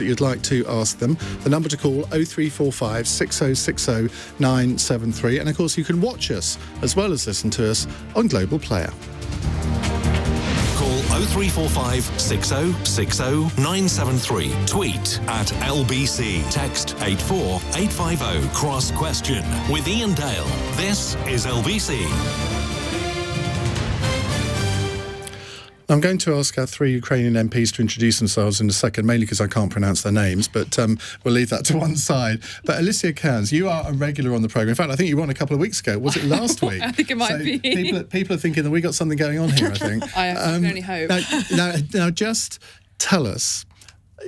that you'd like to ask them. The number to call 0345 6060 973. And of course you can watch us as well as listen to us on Global Player. Call 0345 6060 973. Tweet at LBC. Text 84850. Cross question with Iain Dale. This is LBC. I'm going to ask our three Ukrainian MPs to introduce themselves in a second, mainly because I can't pronounce their names, but we'll leave that to one side. But Alicia Kearns, you are a regular on the programme. In fact, I think you won a couple of weeks ago. Was it last week? I think it might be. People are thinking that we got something going on here, I think. I can only hope. Now, just tell us,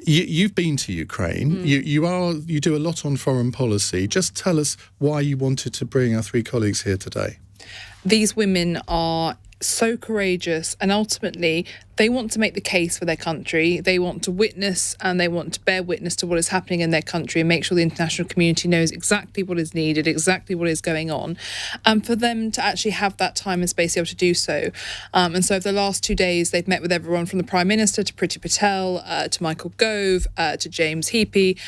you've been to Ukraine. You do a lot on foreign policy. Just tell us why you wanted to bring our three colleagues here today. These women are so courageous, and ultimately they want to make the case for their country. They want to witness and they want to bear witness to what is happening in their country and make sure the international community knows exactly what is needed, exactly what is going on, and for them to actually have that time and space to be able to do so. And so over the last 2 days, they've met with everyone from the Prime Minister to Priti Patel, to Michael Gove, to James Heapy,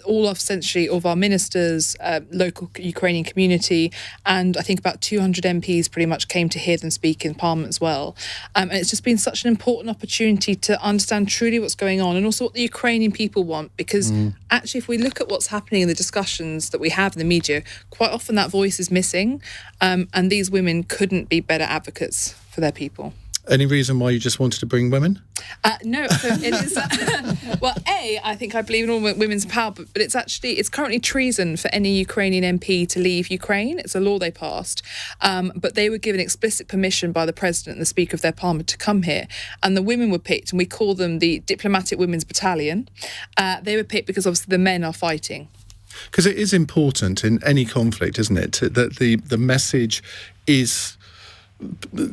all of our ministers, local Ukrainian community, and I think about 200 MPs pretty much came to hear them speak in Parliament as well. And it's just been such an important opportunity to understand truly what's going on and also what the Ukrainian people want, because actually if we look at what's happening in the discussions that we have in the media, quite often that voice is missing, and these women couldn't be better advocates for their people. Any reason why you just wanted to bring women? No, so it is. Well, I think I believe in all women's power, but it's currently treason for any Ukrainian MP to leave Ukraine. It's a law they passed, but they were given explicit permission by the president and the speaker of their parliament to come here, and the women were picked, and we call them the Diplomatic Women's Battalion. They were picked because obviously the men are fighting. Because it is important in any conflict, isn't it, that the message is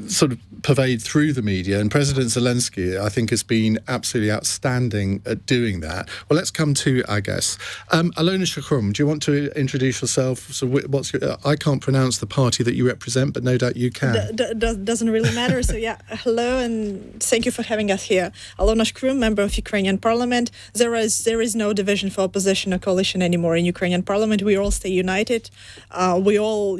sort of pervade through the media, and President Zelensky, I think, has been absolutely outstanding at doing that. Well, let's come to our guests. Alona Shkrum, do you want to introduce yourself? So what's I can't pronounce the party that you represent, but no doubt you can. Doesn't really matter. So yeah, hello and thank you for having us here. Alona Shkrum, member of Ukrainian Parliament. There is no division for opposition or coalition anymore in Ukrainian Parliament. We all stay united. We all,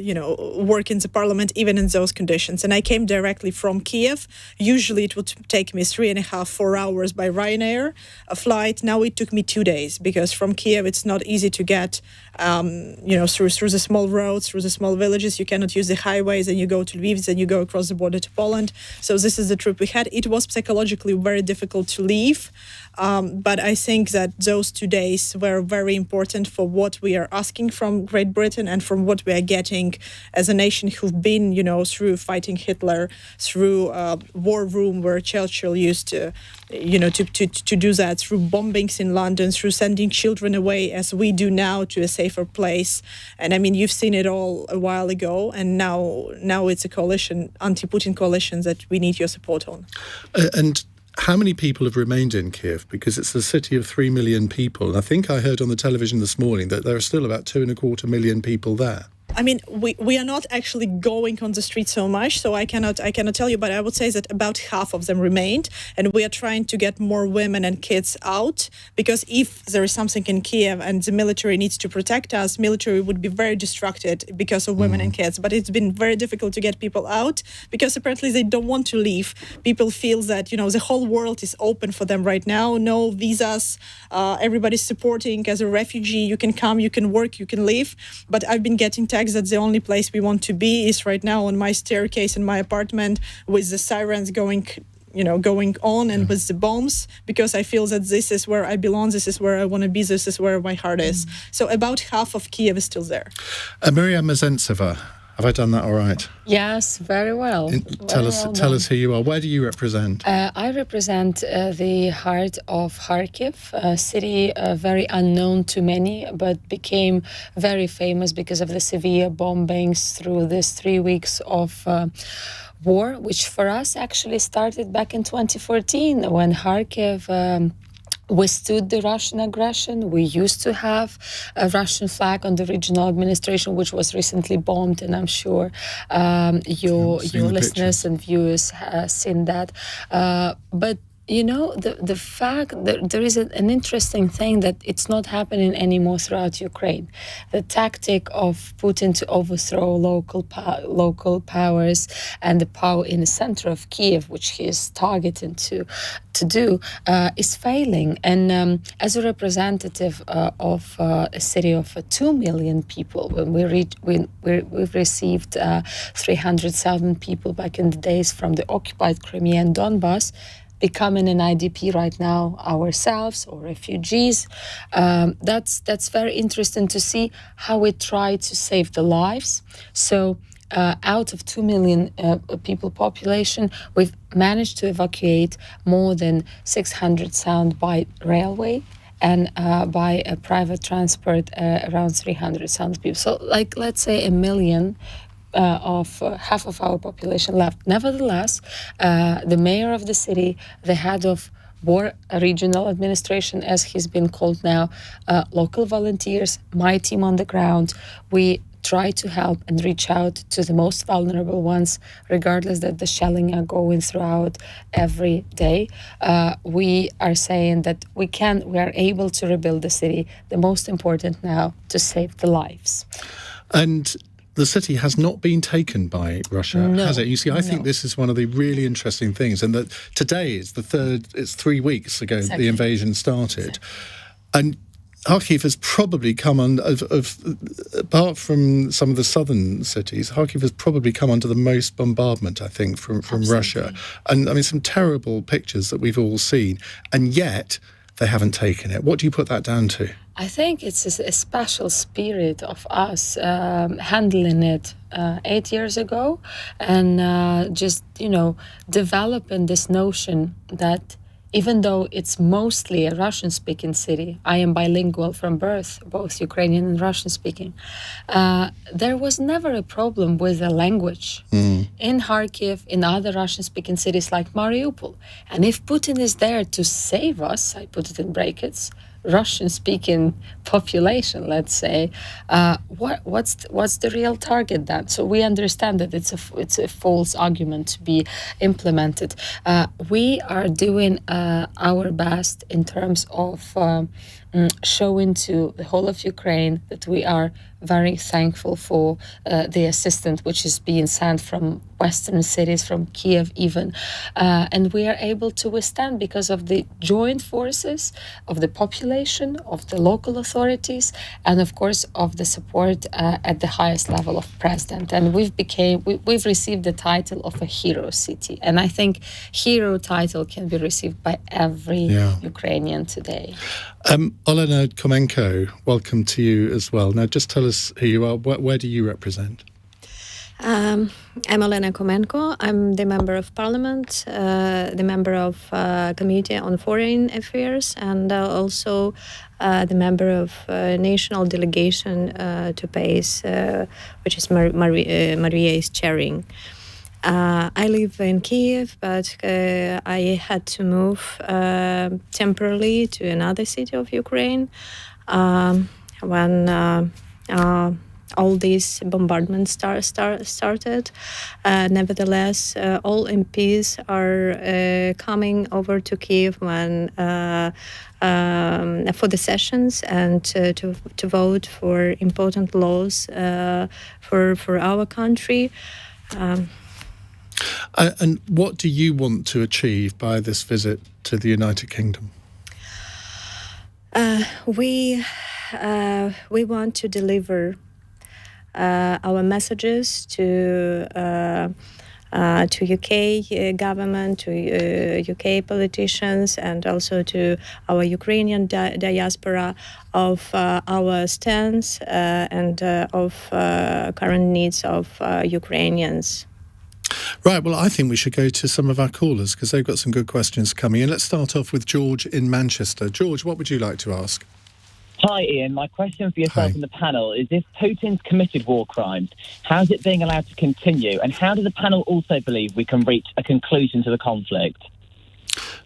work in the Parliament even in those conditions. And I came directly from Kiev. Usually it would take me 3.5-4 hours by Ryanair, a flight. Now it took me 2 days, because from Kiev it's not easy to get, through the small roads, through the small villages. You cannot use the highways, and you go to Lviv, and you go across the border to Poland. So this is the trip we had. It was psychologically very difficult to leave. But I think that those 2 days were very important for what we are asking from Great Britain and from what we are getting as a nation who've been, through fighting Hitler, through war room where Churchill used to, to do that, through bombings in London, through sending children away as we do now to a safer place. And I mean, you've seen it all a while ago, and now it's a coalition, anti-Putin coalition, that we need your support on. And how many people have remained in Kiev? Because it's a city of 3 million people. And I think I heard on the television this morning that there are still about 2.25 million people there. I mean, we are not actually going on the street so much, so I cannot tell you, but I would say that about half of them remained, and we are trying to get more women and kids out, because if there is something in Kiev and the military needs to protect us, military would be very distracted because of women and kids. But it's been very difficult to get people out, because apparently they don't want to leave. People feel that, the whole world is open for them right now. No visas, everybody's supporting. As a refugee, you can come, you can work, you can live. But I've been getting texts that the only place we want to be is right now on my staircase in my apartment, with the sirens going on, and with the bombs, because I feel that this is where I belong, this is where I want to be, this is where my heart is. So about half of Kiev is still there. Mezentseva, have I done that all right? Yes, very well. Tell us who you are. Where do you represent? I represent the heart of Kharkiv, a city very unknown to many, but became very famous because of the severe bombings through these 3 weeks of war, which for us actually started back in 2014 when Kharkiv withstood the Russian aggression. We used to have a Russian flag on the regional administration, which was recently bombed, and I'm sure your listeners and viewers have seen that. But the fact that there is an interesting thing that it's not happening anymore throughout Ukraine. The tactic of Putin to overthrow local powers and the power in the center of Kiev, which he is targeting to do, is failing. And as a representative of a city of 2 million people, when we've received 300,000 people back in the days from the occupied Crimea and Donbass, becoming an IDP right now ourselves or refugees. That's very interesting to see how we try to save the lives. So out of 2 million people population, we've managed to evacuate more than 600,000 by railway, and by a private transport around 300,000 people. So let's say 1 million of half of our population left. Nevertheless, the mayor of the city, the head of war regional administration, as he's been called now, local volunteers, my team on the ground, we try to help and reach out to the most vulnerable ones, regardless that the shelling are going throughout every day. We are saying that we are able to rebuild the city. The most important now to save the lives. And the city has not been taken by Russia, has it? You see, I think this is one of the really interesting things, and that today is it's 3 weeks ago the invasion started. And Kharkiv has probably come apart from some of the southern cities, Kharkiv has probably come under the most bombardment, I think, from Russia. And I mean, some terrible pictures that we've all seen, and yet they haven't taken it. What do you put that down to? I think it's a special spirit of us handling it 8 years ago, and just developing this notion that even though it's mostly a Russian-speaking city, I am bilingual from birth, both Ukrainian and Russian-speaking, there was never a problem with the language in Kharkiv, in other Russian-speaking cities like Mariupol. And if Putin is there to save us, I put it in brackets, Russian-speaking population, let's say, what's the real target then? So we understand that it's a false argument to be implemented. We are doing our best in terms of showing to the whole of Ukraine that we are very thankful for the assistance which is being sent from Western cities, from Kiev even. And we are able to withstand because of the joint forces of the population, of the local authorities, and of course of the support at the highest level of president. And we've received the title of a hero city. And I think hero title can be received by every Ukrainian today. Olena Khomenko, welcome to you as well. Now, just tell us who you are. Where do you represent? I'm Olena Khomenko. I'm the member of parliament, the member of Committee on Foreign Affairs, and also the member of national delegation to PACE, which is Maria is chairing. I live in Kiev, but I had to move temporarily to another city of Ukraine when all these bombardments started. Nevertheless, all MPs are coming over to Kiev when for the sessions and to vote for important laws for our country. And what do you want to achieve by this visit to the United Kingdom? We want to deliver our messages to UK government, to UK politicians, and also to our Ukrainian diaspora of our stance and of current needs of Ukrainians. Right, well, I think we should go to some of our callers because they've got some good questions coming in. Let's start off with George in Manchester. George, what would you like to ask? Hi, Iain. My question for yourself and the panel is, if Putin's committed war crimes, how is it being allowed to continue? And how does the panel also believe we can reach a conclusion to the conflict?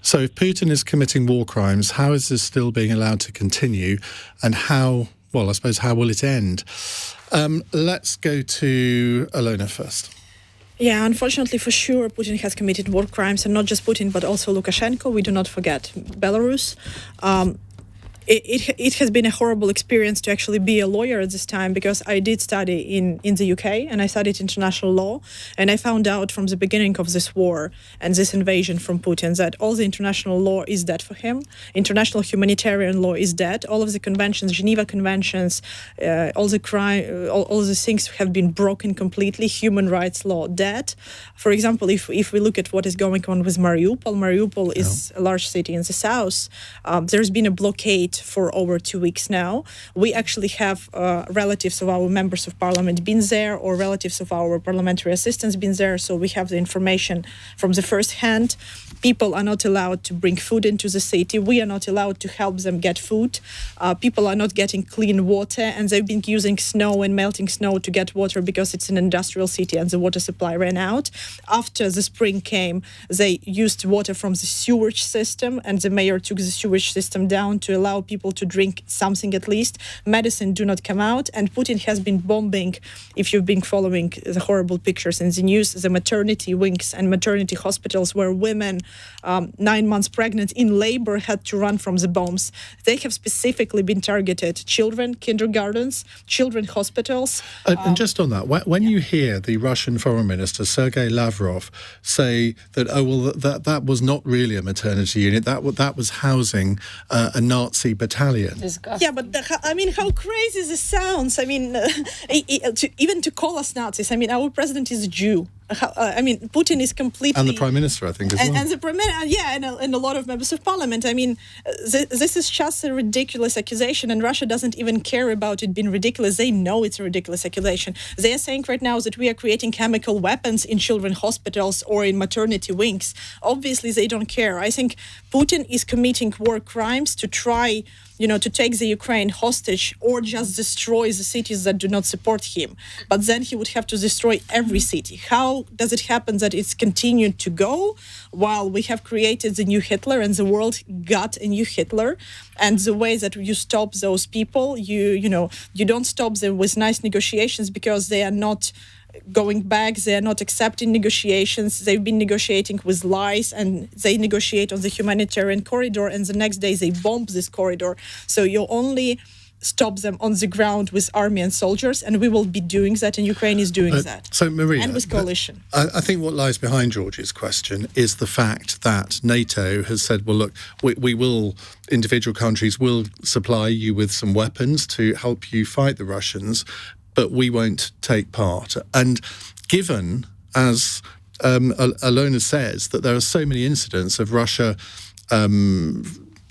So if Putin is committing war crimes, how is this still being allowed to continue? And how will it end? Let's go to Alona first. Yeah, unfortunately, for sure, Putin has committed war crimes, and not just Putin, but also Lukashenko. We do not forget Belarus. It has been a horrible experience to actually be a lawyer at this time, because I did study in the UK, and I studied international law, and I found out from the beginning of this war and this invasion from Putin that all the international law is dead for him. International humanitarian law is dead. All of the conventions, Geneva Conventions, all the things have been broken completely. Human rights law dead. For example, if we look at what is going on with Mariupol is a large city in the south. There's been a blockade for over 2 weeks now. We actually have relatives of our members of parliament been there, or relatives of our parliamentary assistants been there, so we have the information from the first hand. People are not allowed to bring food into the city. We are not allowed to help them get food. People are not getting clean water, and they've been using snow and melting snow to get water because it's an industrial city and the water supply ran out. After the spring came, they used water from the sewage system, and the mayor took the sewage system down to allow people to drink something at least. Medicine do not come out, and Putin has been bombing, if you've been following the horrible pictures in the news, the maternity wings and maternity hospitals where women 9 months pregnant in labor had to run from the bombs. They have specifically been targeted. Children, kindergartens, children hospitals. And just on that, when you hear the Russian Foreign Minister, Sergei Lavrov, say that, that was not really a maternity unit, that was housing a Nazi battalion. Disgusting. Yeah, but how crazy this sounds. Even to call us Nazis. Our president is a Jew. Putin is completely... And the Prime Minister, I think, as well. And the Prime Minister, and a lot of members of parliament. This is just a ridiculous accusation, and Russia doesn't even care about it being ridiculous. They know it's a ridiculous accusation. They are saying right now that we are creating chemical weapons in children's hospitals or in maternity wings. Obviously, they don't care. I think Putin is committing war crimes to try to take the Ukraine hostage or just destroy the cities that do not support him. But then he would have to destroy every city. How does it happen that it's continued to go while we have created the new Hitler and the world got a new Hitler? And the way that you stop those people, you don't stop them with nice negotiations, because they are not going back, they are not accepting negotiations. They've been negotiating with lies, and they negotiate on the humanitarian corridor, and the next day they bomb this corridor. So you only stop them on the ground with army and soldiers, and we will be doing that, and Ukraine is doing that. So, Maria, and with coalition. I think what lies behind George's question is the fact that NATO has said, well, look, we will, individual countries will supply you with some weapons to help you fight the Russians, but we won't take part. And given, as Alona says, that there are so many incidents of Russia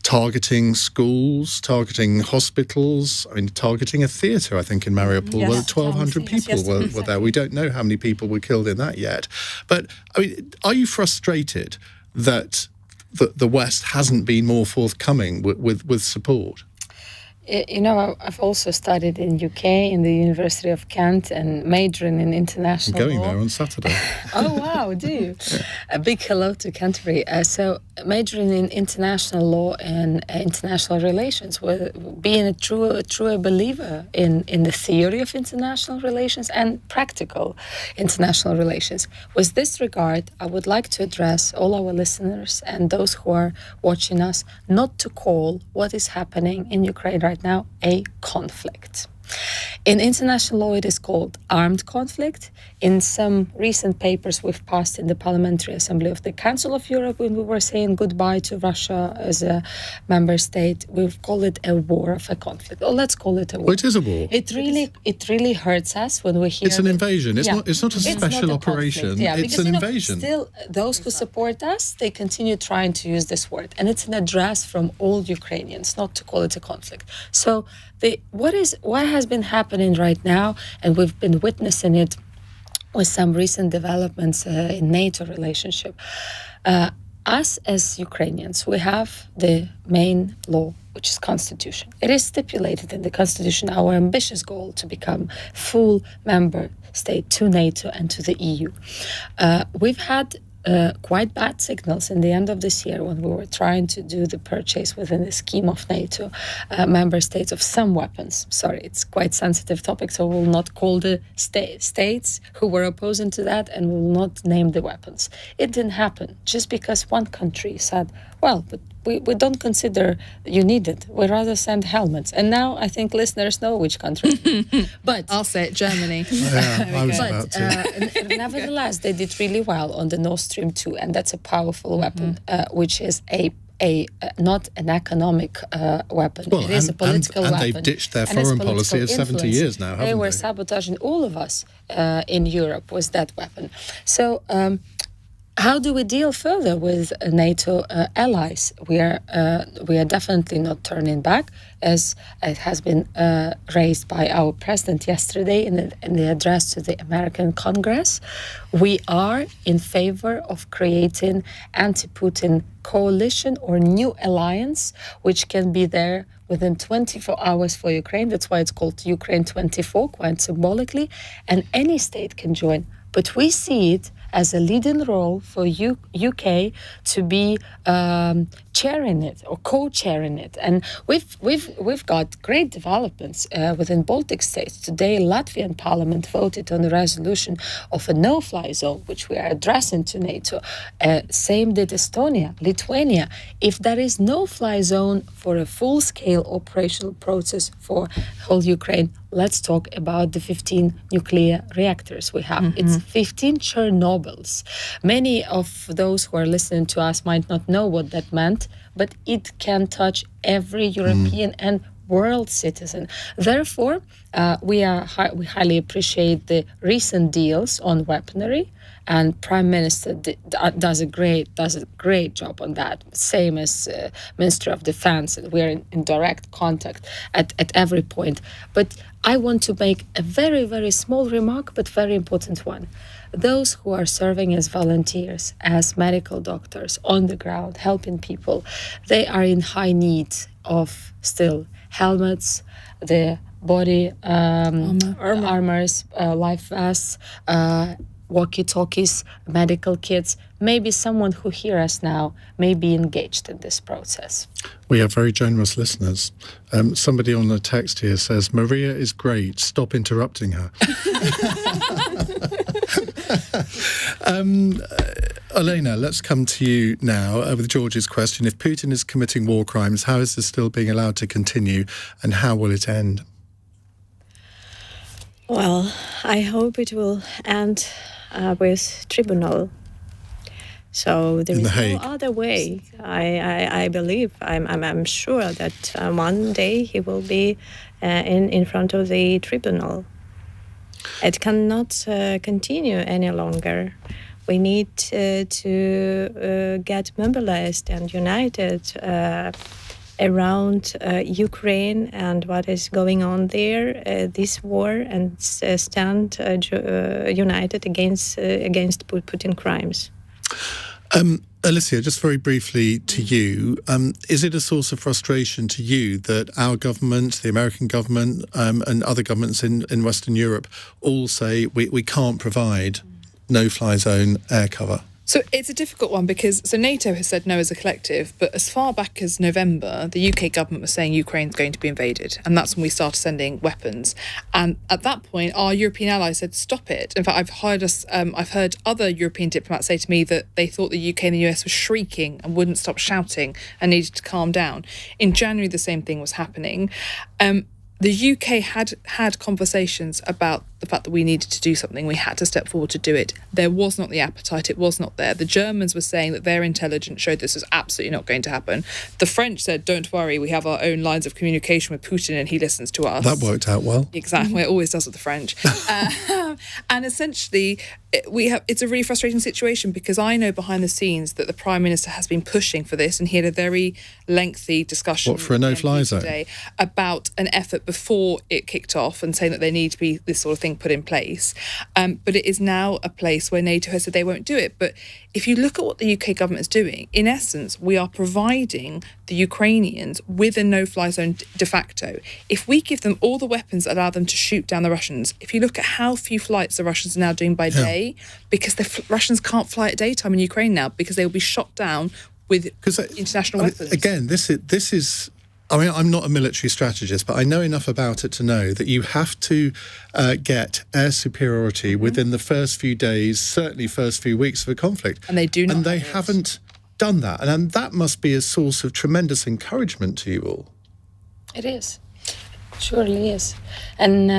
targeting schools, targeting hospitals, targeting a theatre, I think, in Mariupol, where 1,200 people were there. We don't know how many people were killed in that yet. But, are you frustrated that the West hasn't been more forthcoming with support? I've also studied in UK, in the University of Kent, and majoring in international law. I'm going there on Saturday. Oh, wow, do you? Yeah. A big hello to Canterbury. So majoring in international law and international relations, being a true believer in the theory of international relations and practical international relations. With this regard, I would like to address all our listeners and those who are watching us not to call what is happening in Ukraine right now a conflict. In international law, it is called armed conflict. In some recent papers we've passed in the Parliamentary Assembly of the Council of Europe, when we were saying goodbye to Russia as a member state, we've called it a war of a conflict. Or let's call it a war. Well, it is a war. It really hurts us when we hear... It's an invasion. It's not a special operation. Yeah, it's an invasion. Still, those who support us, they continue trying to use this word. And it's an address from all Ukrainians, not to call it a conflict. So what has been happening right now, and we've been witnessing it with some recent developments in NATO relationship. Us as Ukrainians, we have the main law, which is Constitution. It is stipulated in the Constitution our ambitious goal to become full member state to NATO and to the EU. We've had quite bad signals in the end of this year when we were trying to do the purchase within the scheme of NATO member states of some weapons. Sorry, it's quite sensitive topic, so we'll not call the states who were opposing to that, and we'll not name the weapons. It didn't happen just because one country said, well, but we don't consider you need it. We'd rather send helmets. And now I think listeners know which country. But I'll say it, Germany. I was about to. Nevertheless, they did really well on the Nord Stream 2, and that's a powerful weapon, which is not an economic weapon. Well, it is a political weapon. And they've ditched their And it's foreign policy of political 70 influence. years now, haven't they? They were sabotaging all of us in Europe with that weapon. So how do we deal further with NATO allies? We are definitely not turning back, as it has been raised by our president yesterday in the address to the American Congress. We are in favor of creating anti-Putin coalition or new alliance, which can be there within 24 hours for Ukraine. That's why it's called Ukraine 24, quite symbolically, and any state can join. But we see it as a leading role for UK to be chairing it or co-chairing it, and we've got great developments within Baltic states. Today, Latvian Parliament voted on a resolution of a no-fly zone, which we are addressing to NATO. Same did Estonia, Lithuania. If there is no-fly zone for a full-scale operational process for whole Ukraine, let's talk about the 15 nuclear reactors we have. It's 15 Chernobyls. Many of those who are listening to us might not know what that meant, but it can touch every European and world citizen. Therefore, we highly appreciate the recent deals on weaponry, and Prime Minister does a great job on that. Same as Minister of Defense, and we are in direct contact at every point. But I want to make a very, very small remark, but very important one. Those who are serving as volunteers, as medical doctors on the ground, helping people, they are in high need of still helmets, the body armors, life vests, walkie-talkies, medical kits. Maybe someone who hears us now may be engaged in this process. We have very generous listeners. Somebody on the text here says, Maria is great, stop interrupting her. Olena, let's come to you now with George's question. If Putin is committing war crimes, how is this still being allowed to continue, and how will it end? Well, I hope it will end with tribunal. So there is no other way. I believe, I'm sure that one day he will be in front of the tribunal. It cannot continue any longer. We need to get mobilized and united around Ukraine and what is going on there, this war, and stand united against Putin crimes. Alicia, just very briefly to you, is it a source of frustration to you that our government, the American government, and other governments in Western Europe all say we can't provide no-fly zone air cover? So it's a difficult one because NATO has said no as a collective, but as far back as November, the UK government was saying Ukraine's going to be invaded, and that's when we started sending weapons. And at that point, our European allies said, stop it. In fact, I've heard other European diplomats say to me that they thought the UK and the US were shrieking and wouldn't stop shouting and needed to calm down. In January, the same thing was happening. The UK had conversations about the fact that we needed to do something. We had to step forward to do it. There was not the appetite. It was not there. The Germans were saying that their intelligence showed this was absolutely not going to happen. The French said, don't worry, we have our own lines of communication with Putin and he listens to us. That worked out well. Exactly. It always does with the French. And essentially, it's a really frustrating situation because I know behind the scenes that the Prime Minister has been pushing for this, and he had a very lengthy discussion for a no-fly zone today about an effort before it kicked off and saying that there need to be this sort of thing put in place. But it is now a place where NATO has said they won't do it. But if you look at what the UK government is doing, in essence, we are providing the Ukrainians with a no-fly zone de facto. If we give them all the weapons that allow them to shoot down the Russians, if you look at how few flights the Russians are now doing by day, because the Russians can't fly at daytime in Ukraine now because they will be shot down with international weapons. Again, this is. I mean, I'm not a military strategist, but I know enough about it to know that you have to get air superiority within the first few days, certainly first few weeks of a conflict. And they do not. And they haven't done that. And that must be a source of tremendous encouragement to you all. It is. Surely is. And,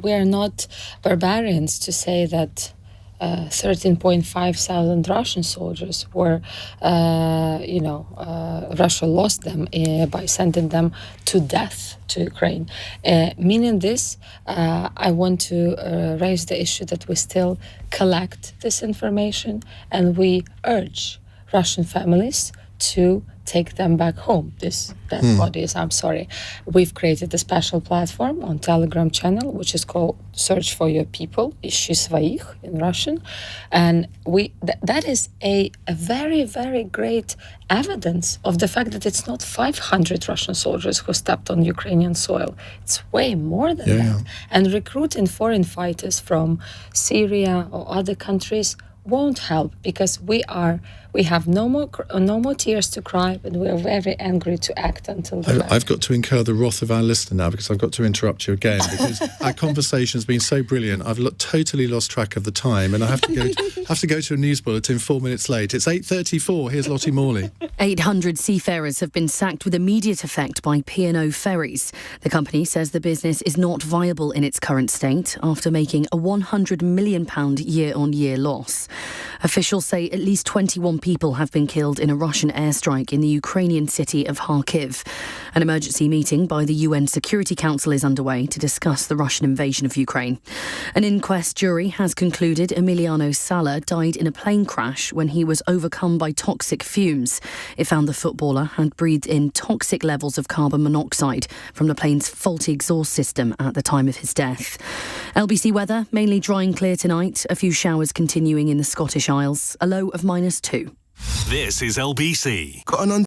we are not barbarians to say that 13,500 Russian soldiers were, Russia lost them by sending them to death to Ukraine. Meaning this, I want to raise the issue that we still collect this information and we urge Russian families to take them back home, these dead bodies, I'm sorry. We've created a special platform on Telegram channel, which is called Search for Your People, Ищи своих in Russian. And that is a very, very great evidence of the fact that it's not 500 Russian soldiers who stepped on Ukrainian soil. It's way more than that. And recruiting foreign fighters from Syria or other countries won't help because we have no more tears to cry, but we are very angry to act until the I've got to incur the wrath of our listener now because I've got to interrupt you again because our conversation has been so brilliant. I've totally lost track of the time and I have to go to a news bulletin 4 minutes late. It's 8:34. Here's Lottie Morley. 800 seafarers have been sacked with immediate effect by P&O Ferries. The company says the business is not viable in its current state after making a £100 million year-on-year loss. Officials say at least 21 people have been killed in a Russian airstrike in the Ukrainian city of Kharkiv. An emergency meeting by the UN Security Council is underway to discuss the Russian invasion of Ukraine. An inquest jury has concluded Emiliano Sala died in a plane crash when he was overcome by toxic fumes. It found the footballer had breathed in toxic levels of carbon monoxide from the plane's faulty exhaust system at the time of his death. LBC weather, mainly dry and clear tonight. A few showers continuing in the Scottish Isles. A low of -2. This is LBC. Got an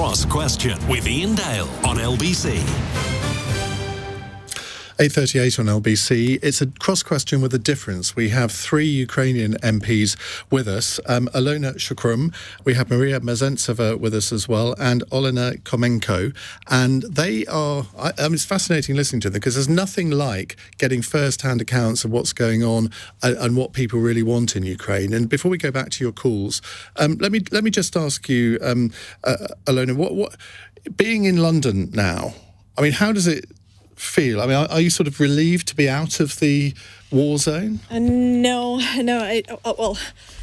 Cross Question with Iain Dale on LBC. 8:38 on LBC. It's a cross question with a difference. We have three Ukrainian MPs with us. Alona Shkrum, we have Maria Mezentseva with us as well, and Olena Khomenko. And they are, it's fascinating listening to them because there's nothing like getting first-hand accounts of what's going on and what people really want in Ukraine. And before we go back to your calls, let me just ask you, Alona, what being in London now, I mean, how does it feel? I mean, are you sort of relieved to be out of the war zone? No.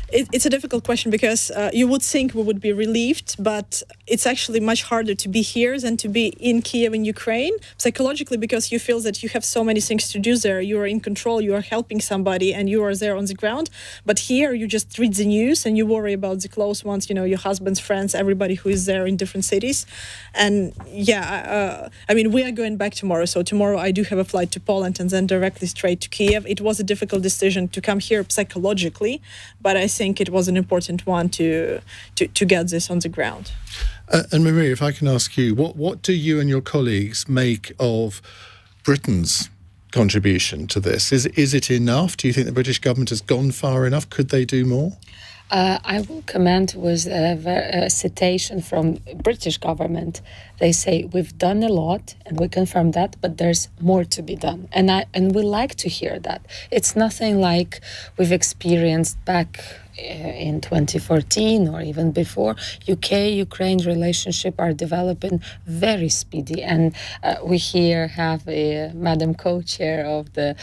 It's a difficult question because you would think we would be relieved, but it's actually much harder to be here than to be in Kiev in Ukraine, psychologically, because you feel that you have so many things to do there. You are in control, you are helping somebody, and you are there on the ground. But here you just read the news and you worry about the close ones, your husband's friends, everybody who is there in different cities. And we are going back tomorrow. So tomorrow I do have a flight to Poland and then directly straight to Kiev. It was a difficult decision to come here psychologically, but I think it was an important one to get this on the ground. And Maria, if I can ask you, what do you and your colleagues make of Britain's contribution to this? Is it enough? Do you think the British government has gone far enough? Could they do more? I will comment with a citation from British government. They say we've done a lot, and we confirm that, but there's more to be done, and we like to hear that. It's nothing like we've experienced back in 2014 or even before. UK-Ukraine relationship are developing very speedy, and we here have a Madam Co-Chair of the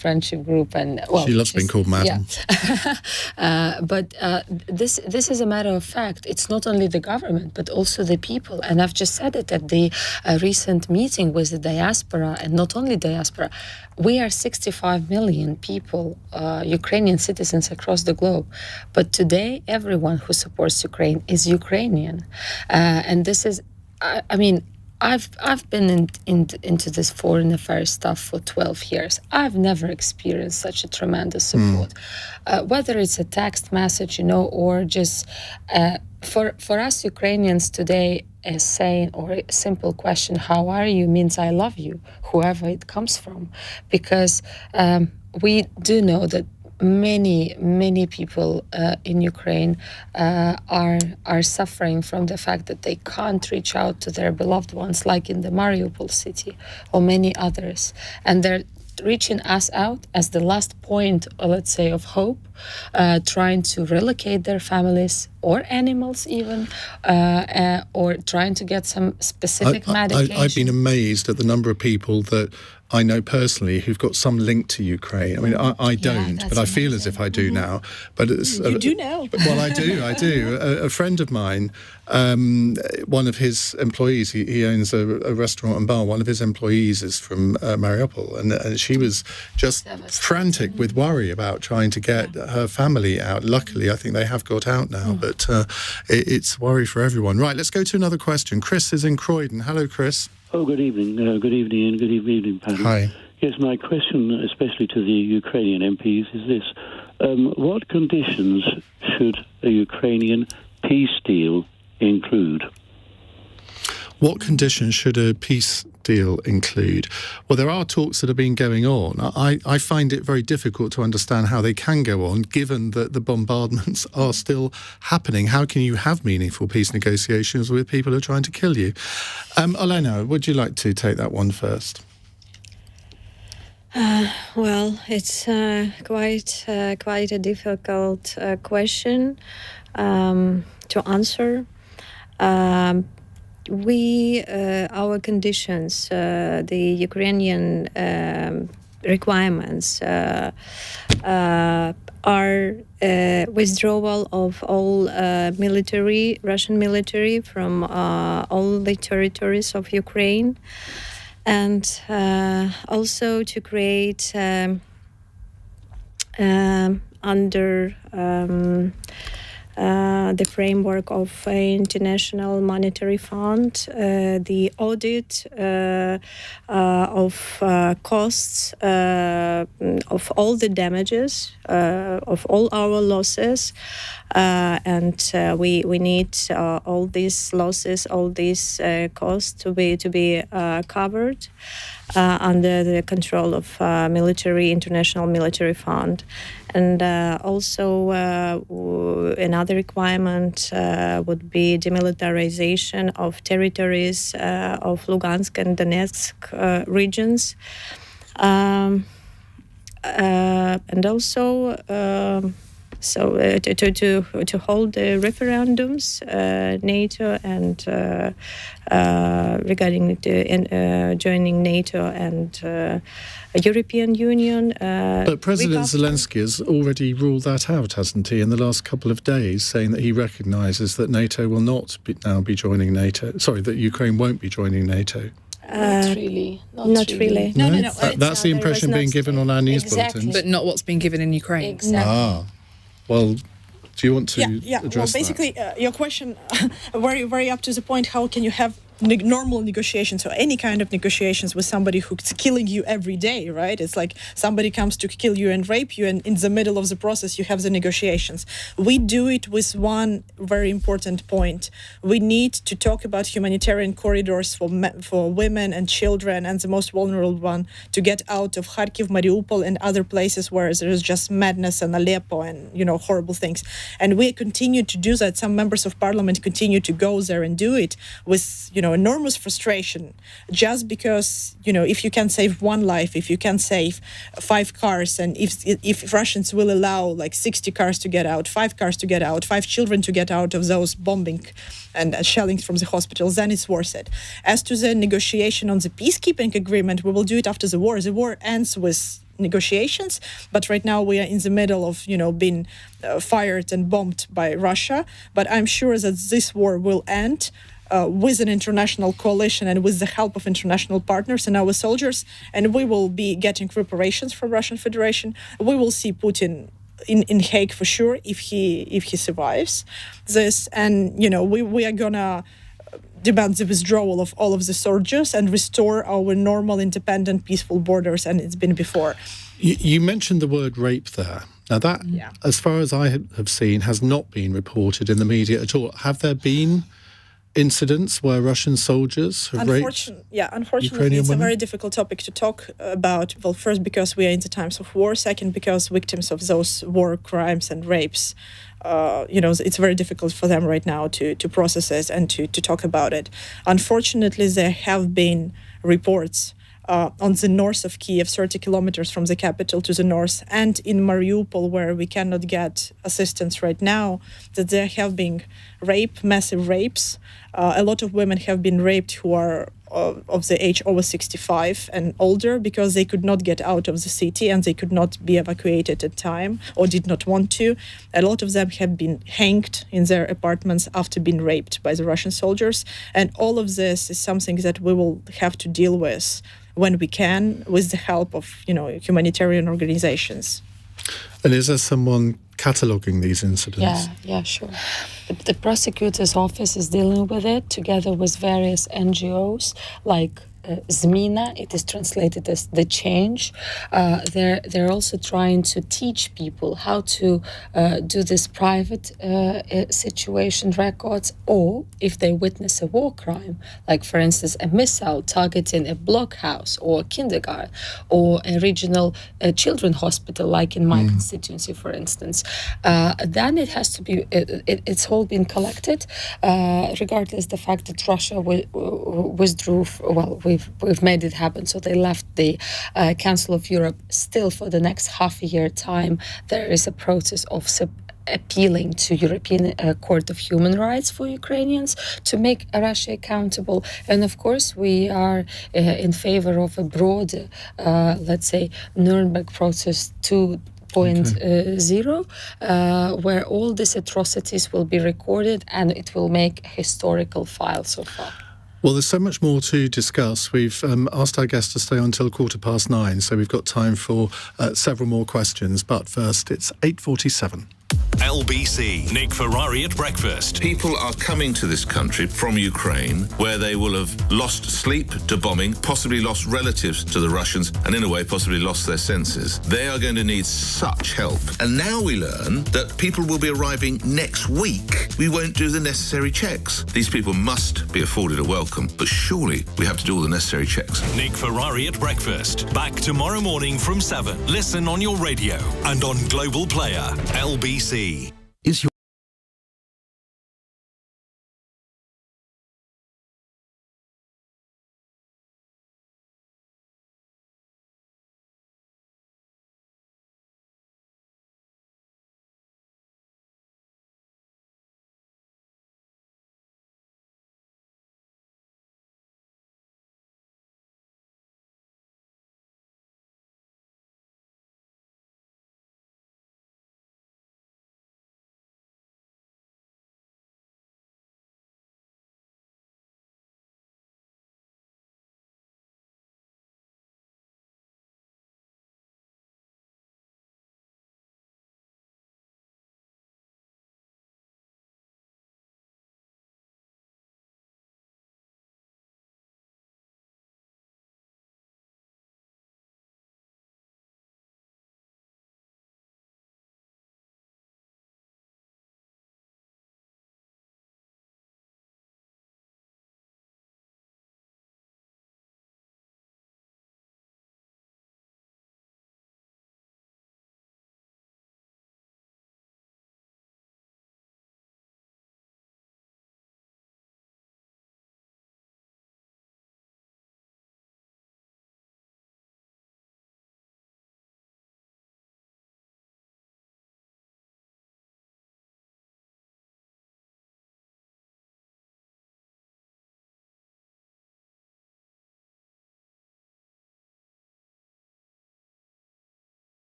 friendship group, and she loves being called Madam. Yeah. But this is a matter of fact. It's not only the government but also the people, and I've just said it at the recent meeting with the diaspora, and not only diaspora. We are 65 million people, Ukrainian citizens across the globe. But today, everyone who supports Ukraine is Ukrainian. And this is, I've been into this foreign affairs stuff for 12 years. I've never experienced such a tremendous support. Whether it's a text message, or just for us Ukrainians today, a saying or a simple question, how are you, means I love you, whoever it comes from. Because we do know that many people in Ukraine are suffering from the fact that they can't reach out to their beloved ones, like in the Mariupol city or many others. And they're reaching us out as the last point, let's say, of hope, trying to relocate their families or animals even, or trying to get some specific medication. I've been amazed at the number of people that I know personally who've got some link to Ukraine. I mean, I don't, but I feel as if I do now. But it's, you do now. Well, I do. A friend of mine, one of his employees, he owns a restaurant and bar. One of his employees is from Mariupol, and she was just frantic with worry about trying to get her family out. Luckily, I think they have got out now, but it's worry for everyone. Right, let's go to another question. Chris is in Croydon. Hello, Chris. Oh, good evening. Good evening, and good evening, panel. Hi. Yes, my question, especially to the Ukrainian MPs, is this. What conditions should a Ukrainian peace deal include? What conditions should a peace deal include? Well, there are talks that have been going on. I find it very difficult to understand how they can go on, given that the bombardments are still happening. How can you have meaningful peace negotiations with people who are trying to kill you? Olena, would you like to take that one first? Well, it's quite a difficult question to answer. Our conditions, the Ukrainian requirements are withdrawal of all Russian military from all the territories of Ukraine, and also to create under the framework of International Monetary Fund, the audit of costs of all the damages, of all our losses, and we need all these losses, all these costs to be covered under the control of international military fund. And also another requirement would be demilitarization of territories of Lugansk and Donetsk regions. And also to hold the referendums, NATO and regarding joining NATO and European Union. But President Zelensky has already ruled that out, hasn't he, in the last couple of days, saying that he recognises that NATO will not now be joining NATO. Sorry, that Ukraine won't be joining NATO. Not really. Not really. No. That's the impression being given on our news bulletins. But not what's been given in Ukraine. Exactly. Well, do you want to address Well, basically, your question, very, very up to the point. How can you have normal negotiations or any kind of negotiations with somebody who's killing you every day, right? It's like somebody comes to kill you and rape you, and in the middle of the process you have the negotiations. We do it with one very important point. We need to talk about humanitarian corridors for women and children and the most vulnerable one to get out of Kharkiv, Mariupol and other places where there is just madness and Aleppo and horrible things. And we continue to do that. Some members of parliament continue to go there and do it with enormous frustration, just because if you can save one life, if you can save 5 cars, and if Russians will allow like 60 cars to get out, 5 cars to get out, 5 children to get out of those bombing and shelling from the hospitals, then it's worth it. As to the negotiation on the peacekeeping agreement, we will do it after the war. The war ends with negotiations, but right now we are in the middle of being fired and bombed by Russia. But I'm sure that this war will end with an international coalition and with the help of international partners and our soldiers, and we will be getting reparations from Russian Federation. We will see Putin in Hague for sure if he survives this, and we are gonna demand the withdrawal of all of the soldiers and restore our normal, independent, peaceful borders, and it's been before. You mentioned the word rape there. Now that, as far as I have seen, has not been reported in the media at all. Have there been incidents where Russian soldiers have raped unfortunately, Ukrainian it's women? a very difficult topic to talk about. Well, first, because we are in the times of war. Second, because victims of those war crimes and rapes, it's very difficult for them right now to process this and to talk about it. Unfortunately, there have been reports on the north of Kiev, 30 kilometers from the capital to the north, and in Mariupol, where we cannot get assistance right now, that there have been massive rapes. A lot of women have been raped who are of the age over 65 and older, because they could not get out of the city and they could not be evacuated at time or did not want to. A lot of them have been hanged in their apartments after being raped by the Russian soldiers. And all of this is something that we will have to deal with when we can, with the help of humanitarian organizations. And is there someone cataloguing these incidents? Yeah, sure. The prosecutor's office is dealing with it together with various NGOs like Zmina. It is translated as the change. They're also trying to teach people how to do this private situation records, or if they witness a war crime, like for instance a missile targeting a blockhouse or a kindergarten or a regional children's hospital, like in my constituency, for instance, then it has to be. It's all been collected, regardless the fact that Russia withdrew. We've made it happen. So they left the Council of Europe. Still, for the next half a year time, there is a process of appealing to European Court of Human Rights for Ukrainians to make Russia accountable. And of course, we are in favor of a broader, let's say, Nuremberg process 2.0, where all these atrocities will be recorded and it will make a historical file so far. Well, there's so much more to discuss. We've asked our guests to stay on until 9:15, so we've got time for several more questions. But first, it's 8:47. LBC. Nick Ferrari at breakfast. People are coming to this country from Ukraine, where they will have lost sleep to bombing, possibly lost relatives to the Russians, and in a way possibly lost their senses. They are going to need such help. And now we learn that people will be arriving next week. We won't do the necessary checks. These people must be afforded a welcome, but surely we have to do all the necessary checks. Nick Ferrari at breakfast. Back tomorrow morning from 7. Listen on your radio and on Global Player. LBC. Is your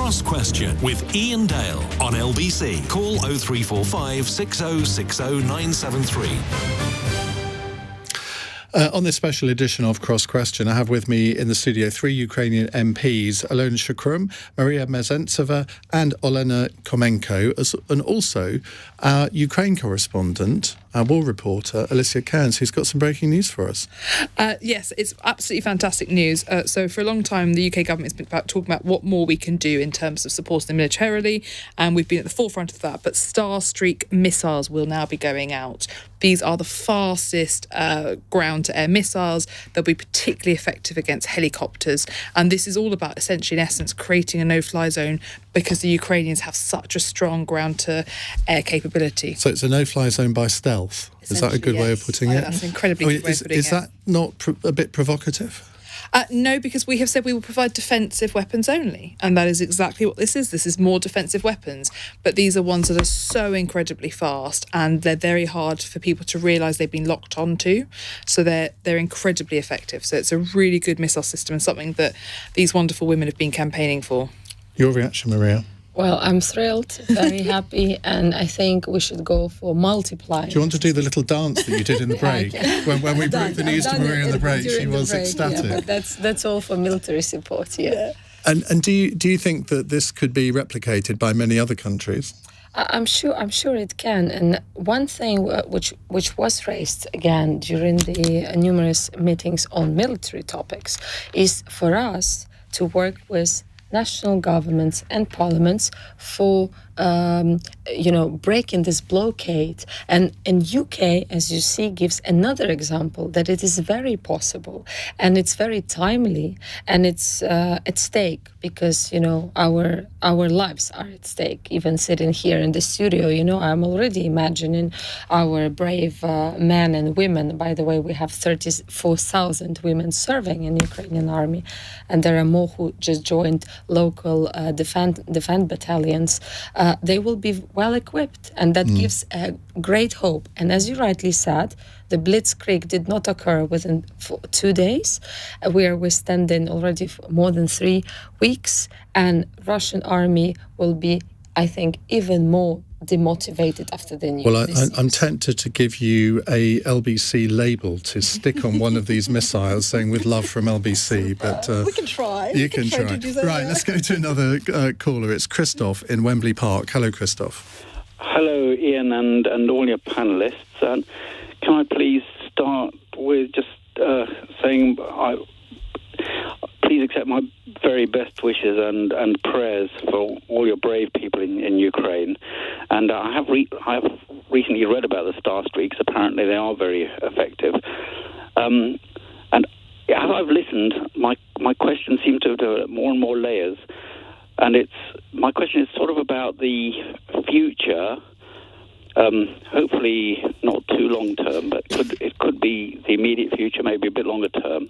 Cross Question with Iain Dale on LBC. Call 0345 6060 973. On this special edition of Cross Question, I have with me in the studio 3 Ukrainian MPs, Alona Shkrum, Maria Mezentseva and Olena Khomenko, and also our Ukraine correspondent, our war reporter, Alicia Kearns, who's got some breaking news for us. Yes, it's absolutely fantastic news. So for a long time, the UK government has been talking about what more we can do in terms of supporting them militarily, and we've been at the forefront of that. But Starstreak missiles will now be going out. These are the fastest ground-to-air missiles. They'll be particularly effective against helicopters. And this is all about, essentially, in essence, creating a no-fly zone because the Ukrainians have such a strong ground-to-air capability. So it's a no-fly zone by stealth. Is that a good way of putting it? That's an incredibly good way of putting it. Is that not a bit provocative? No, because we have said we will provide defensive weapons only, and that is exactly what this is. This is more defensive weapons, but these are ones that are so incredibly fast, and they're very hard for people to realise they've been locked onto. So they're incredibly effective. So it's a really good missile system and something that these wonderful women have been campaigning for. Your reaction, Maria? Well, I'm thrilled, very happy, and I think we should go for multiplying. Do you want to do the little dance that you did in the break? when we broke the news to Maria in the break, she was ecstatic. Yeah, but that's all for military support, yeah. And do you think that this could be replicated by many other countries? I'm sure it can. And one thing which was raised again during the numerous meetings on military topics is for us to work with national governments and parliaments for breaking this blockade. And UK, as you see, gives another example that it is very possible, and it's very timely, and it's at stake because our lives are at stake. Even sitting here in the studio, I'm already imagining our brave men and women. By the way, we have 34,000 women serving in the Ukrainian army, and there are more who just joined local defense battalions. They will be well equipped, and that gives a great hope. And as you rightly said, the blitzkrieg did not occur within 2 days. We are withstanding already more than 3 weeks, and Russian army will be, I think, even more demotivated after the news. Well, I'm tempted to give you a LBC label to stick on one of these missiles saying "with love from LBC," but we can try. You can try. Right, let's go to another caller. It's Christoph in Wembley Park. Hello, Christoph. Hello, Ian, and all your panellists. Can I please start with just saying please accept my very best wishes and prayers for all your brave people in Ukraine. And I have recently read about the Star Streaks. Apparently, they are very effective. And as I've listened, my question seemed to have more and more layers. And my question is sort of about the future. Hopefully not too long term, but it could be the immediate future, maybe a bit longer term.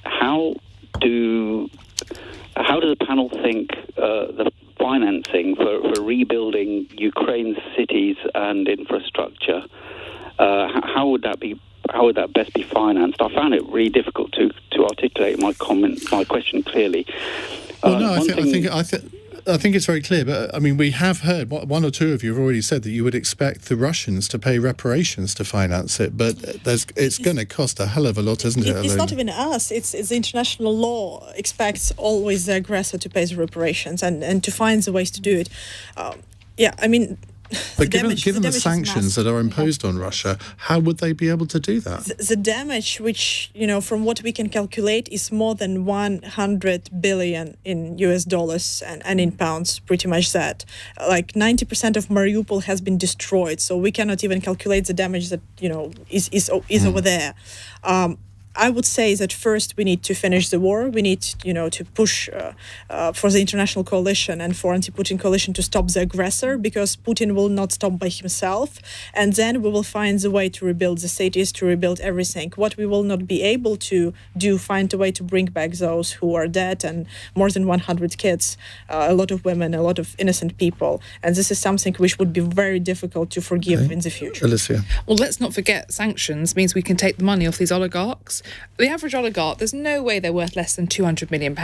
How does the panel think the financing for rebuilding Ukraine's cities and infrastructure? How would that best be financed? I found it really difficult to articulate my question clearly. Well, no, I think it's very clear, but I mean, we have heard, one or two of you have already said that you would expect the Russians to pay reparations to finance it, but it's going to cost a hell of a lot, isn't it? It's not even us, it's the international law expects always the aggressor to pay the reparations and to find the ways to do it. But given the sanctions that are imposed on Russia, how would they be able to do that? The damage, which, from what we can calculate, is more than 100 billion in US dollars and in pounds, pretty much that. Like 90% of Mariupol has been destroyed, so we cannot even calculate the damage that, is over there. I would say that first we need to finish the war. We need, to push for the international coalition and for anti-Putin coalition to stop the aggressor, because Putin will not stop by himself. And then we will find the way to rebuild the cities, to rebuild everything. What we will not be able to do, find a way to bring back those who are dead, and more than 100 kids, a lot of women, a lot of innocent people. And this is something which would be very difficult to forgive in the future. Alicia. Well, let's not forget sanctions means we can take the money off these oligarchs. The average oligarch, there's no way they're worth less than £200 million,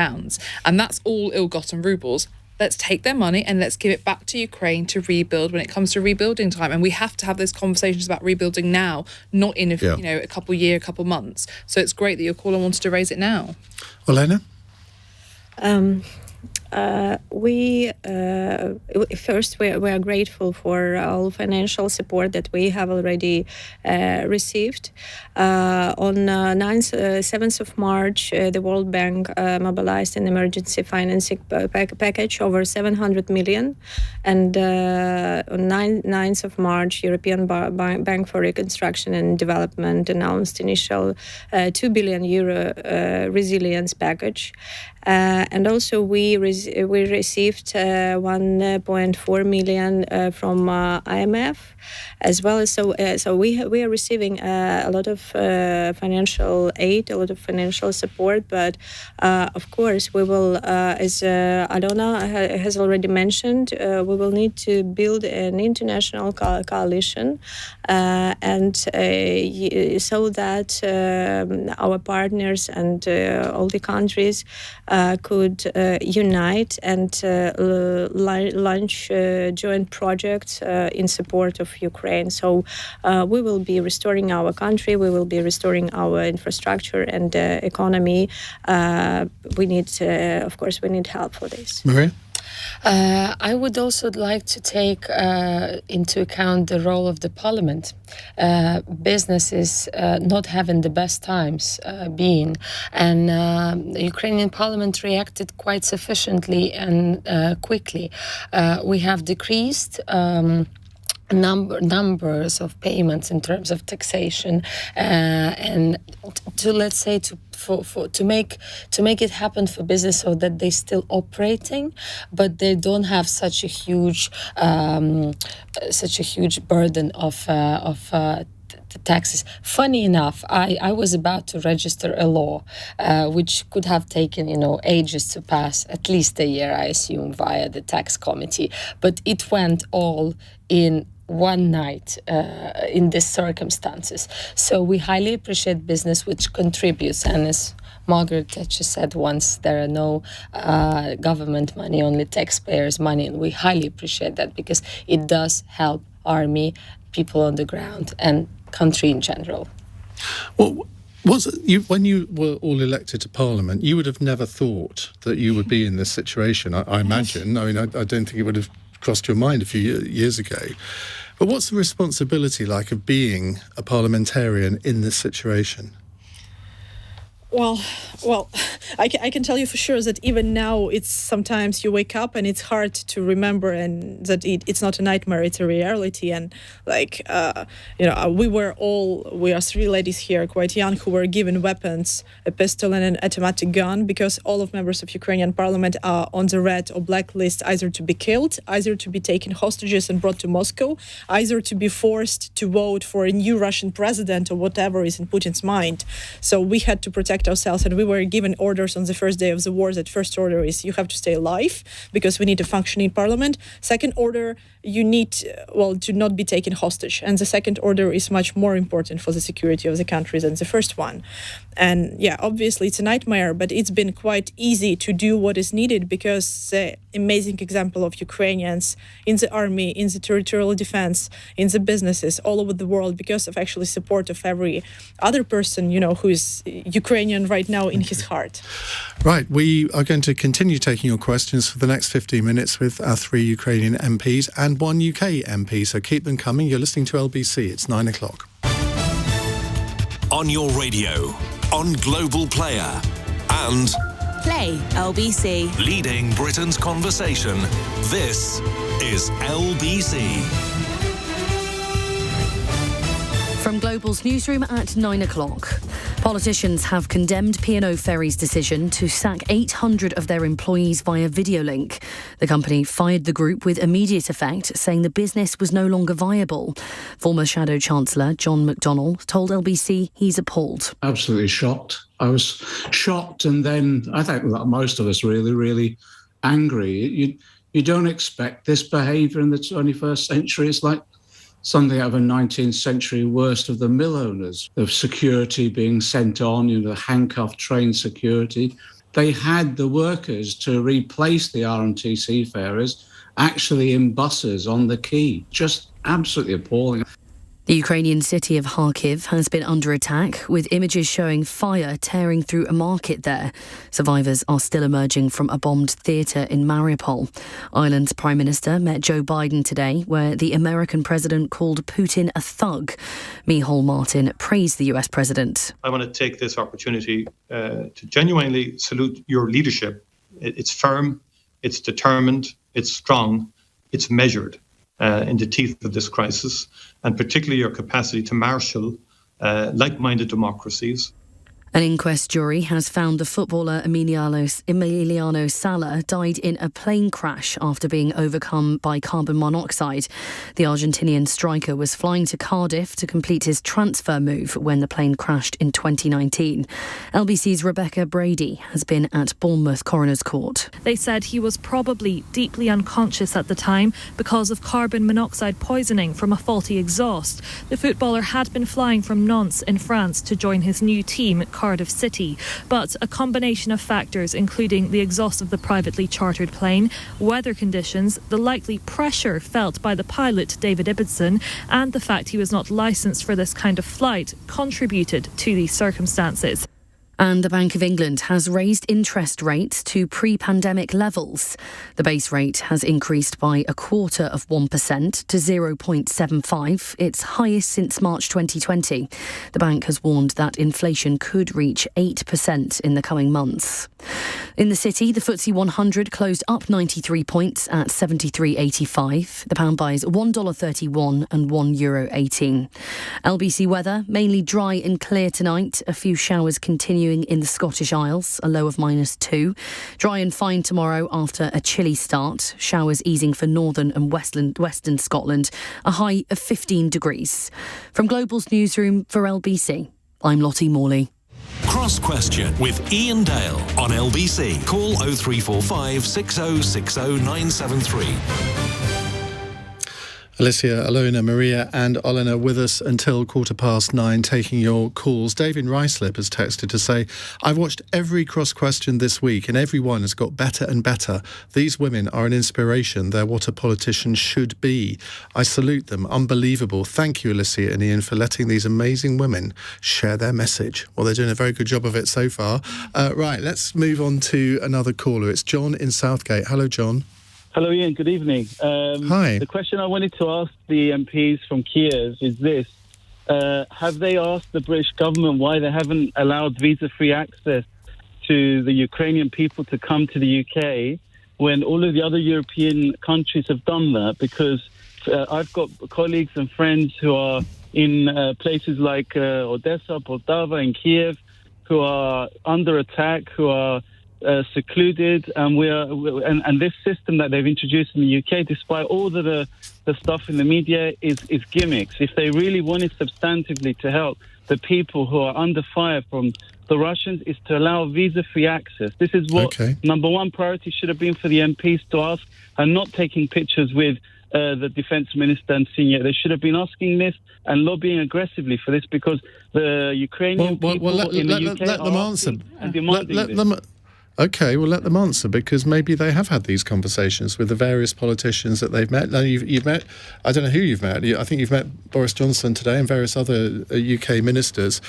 and that's all ill-gotten rubles. Let's take their money and let's give it back to Ukraine to rebuild when it comes to rebuilding time. And we have to have those conversations about rebuilding now, not in a couple months. So it's great that your caller wanted to raise it now. Olena? We are grateful for all financial support that we have already received. On 7th of March, the World Bank mobilized an emergency financing package over 700 million. And on 9th of March, European Bank for Reconstruction and Development announced initial €2 billion resilience package. And also we received 1.4 million from IMF, as well as so we are receiving a lot of financial aid, a lot of financial support. But of course, we will, as Alona has already mentioned, we will need to build an international coalition, and so that our partners and all the countries could unite and launch joint projects in support of Ukraine. So we will be restoring our country, we will be restoring our infrastructure and economy. We need, of course, we need help for this. Maria? I would also like to take into account the role of the parliament. Businesses not having the best times being, and the Ukrainian parliament reacted quite sufficiently and quickly. We have decreased numbers of payments in terms of taxation, and to make it happen for business so that they're still operating, but they don't have such a huge burden of the taxes. Funny enough, I was about to register a law which could have taken ages to pass, at least a year, I assume, via the tax committee, but it went all in one night in these circumstances. So we highly appreciate business which contributes, and as Margaret Thatcher said once, there are no government money, only taxpayers' money, and we highly appreciate that because it does help army, people on the ground, and country in general. Well, when you were all elected to Parliament, you would have never thought that you would be in this situation, I imagine. I mean, I don't think it would have crossed your mind a few years ago. But what's the responsibility like of being a parliamentarian in this situation? Well, I can tell you for sure that even now, it's sometimes you wake up and it's hard to remember, and that it's not a nightmare, it's a reality. And we are three ladies here, quite young, who were given weapons, a pistol and an automatic gun, because all of members of Ukrainian parliament are on the red or black list, either to be killed, either to be taken hostages and brought to Moscow, either to be forced to vote for a new Russian president or whatever is in Putin's mind. So we had to protect ourselves, and we were given orders on the first day of the war that first order is you have to stay alive because we need a functioning parliament. Second order, you need to not be taken hostage, and the second order is much more important for the security of the country than the first one. And obviously it's a nightmare, but it's been quite easy to do what is needed because the amazing example of Ukrainians in the army, in the territorial defense, in the businesses all over the world, because of actually support of every other person who is Ukrainian right now in his heart. Right, we are going to continue taking your questions for the next 15 minutes with our 3 Ukrainian MPs and 1 UK MP, so keep them coming. You're listening to LBC. It's 9 o'clock. On your radio, on Global Player, and Play LBC. leading Britain's conversation. This is LBC. From Global's newsroom at 9 o'clock. Politicians have condemned P&O Ferries' decision to sack 800 of their employees via video link. The company fired the group with immediate effect, saying the business was no longer viable. Former Shadow Chancellor John McDonnell told LBC he's appalled. Absolutely shocked. I was shocked, and then I think like most of us really, really angry. You don't expect this behaviour in the 21st century. It's like something out of a 19th century worst of the mill owners, of security being sent on, handcuffed train security. They had the workers to replace the RMTC ferries actually in buses on the quay. Just absolutely appalling. The Ukrainian city of Kharkiv has been under attack, with images showing fire tearing through a market there. Survivors are still emerging from a bombed theatre in Mariupol. Ireland's Prime Minister met Joe Biden today, where the American president called Putin a thug. Micheál Martin praised the US president. I want to take this opportunity to genuinely salute your leadership. It's firm, it's determined, it's strong, it's measured. In the teeth of this crisis, and particularly your capacity to marshal like-minded democracies. An inquest jury has found the footballer Emiliano Sala died in a plane crash after being overcome by carbon monoxide. The Argentinian striker was flying to Cardiff to complete his transfer move when the plane crashed in 2019. LBC's Rebecca Brady has been at Bournemouth Coroner's Court. They said he was probably deeply unconscious at the time because of carbon monoxide poisoning from a faulty exhaust. The footballer had been flying from Nantes in France to join his new team, Cardiff City. But a combination of factors, including the exhaust of the privately chartered plane, weather conditions, the likely pressure felt by the pilot, David Ibbotson, and the fact he was not licensed for this kind of flight, contributed to these circumstances. And the Bank of England has raised interest rates to pre-pandemic levels. The base rate has increased by 0.25% to 0.75, its highest since March 2020. The bank has warned that inflation could reach 8% in the coming months. In the city, the FTSE 100 closed up 93 points at 73.85. The pound buys $1.31 and €1.18. LBC weather, mainly dry and clear tonight. A few showers continuing in the Scottish Isles, a low of -2. Dry and fine tomorrow after a chilly start. Showers easing for northern and western Scotland, a high of 15 degrees. From Global's newsroom for LBC, I'm Lottie Morley. Cross Question with Iain Dale on LBC. Call 0345 6060 973. Alicia, Alona, Maria and Olena with us until 9:15, taking your calls. Dave in Ruislip has texted to say, I've watched every cross question this week and every one has got better and better. These women are an inspiration. They're what a politician should be. I salute them. Unbelievable. Thank you, Alicia and Iain, for letting these amazing women share their message. Well, they're doing a very good job of it so far. Right, let's move on to another caller. It's John in Southgate. Hello, John. Hello, Iain. Good evening. Hi. The question I wanted to ask the MPs from Kiev is this. Have they asked the British government why they haven't allowed visa-free access to the Ukrainian people to come to the UK when all of the other European countries have done that? Because I've got colleagues and friends who are in places like Odessa, Poltava, and Kiev who are under attack, who are secluded, and this system that they've introduced in the UK, despite all the stuff in the media, is gimmicks. If they really wanted substantively to help the people who are under fire from the Russians, is to allow visa-free access. This is what number one priority should have been for the MPs to ask, and not taking pictures with the defence minister and senior. They should have been asking this and lobbying aggressively for this, because the Ukrainian people in the UK let them are answer. and demanding let this. them. Okay, well, let them answer, because maybe they have had these conversations with the various politicians that they've met. Now, you've met, I don't know who you've met. I think you've met Boris Johnson today and various other UK ministers.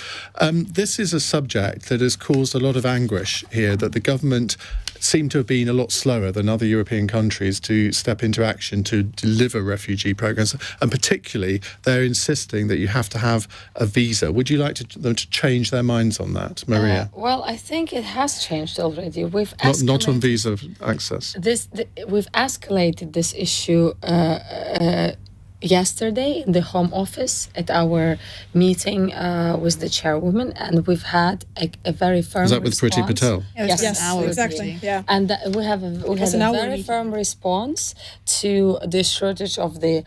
This is a subject that has caused a lot of anguish here, that the government seem to have been a lot slower than other European countries to step into action to deliver refugee programs. And particularly, they're insisting that you have to have a visa. Would you like them to change their minds on that, Maria? Well, I think it has changed already. We've not on visa access. We've escalated this issue yesterday in the Home Office at our meeting with the Chairwoman, and we've had a very firm Was that with response. Priti Patel? Yes, exactly. Yeah. And we had a very firm response to the shortage of the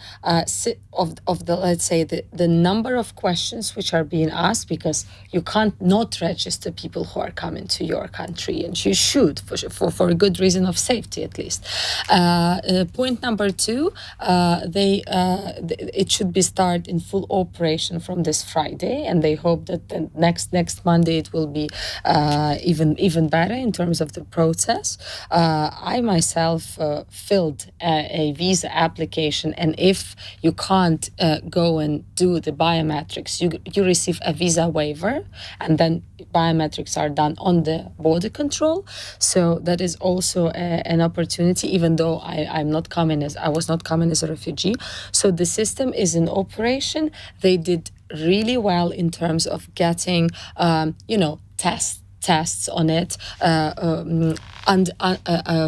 let's say the number of questions which are being asked, because you can't not register people who are coming to your country, and you should for a good reason of safety at least. Point number two, it should be started in full operation from this Friday, and they hope that the next Monday it will be even better in terms of the process. I myself filled a visa application, and if you can't go and do the biometrics, you receive a visa waiver, and then biometrics are done on the border control. So that is also an opportunity, even though I was not coming as a refugee. So the system is in operation. They did really well in terms of getting, tests on it, and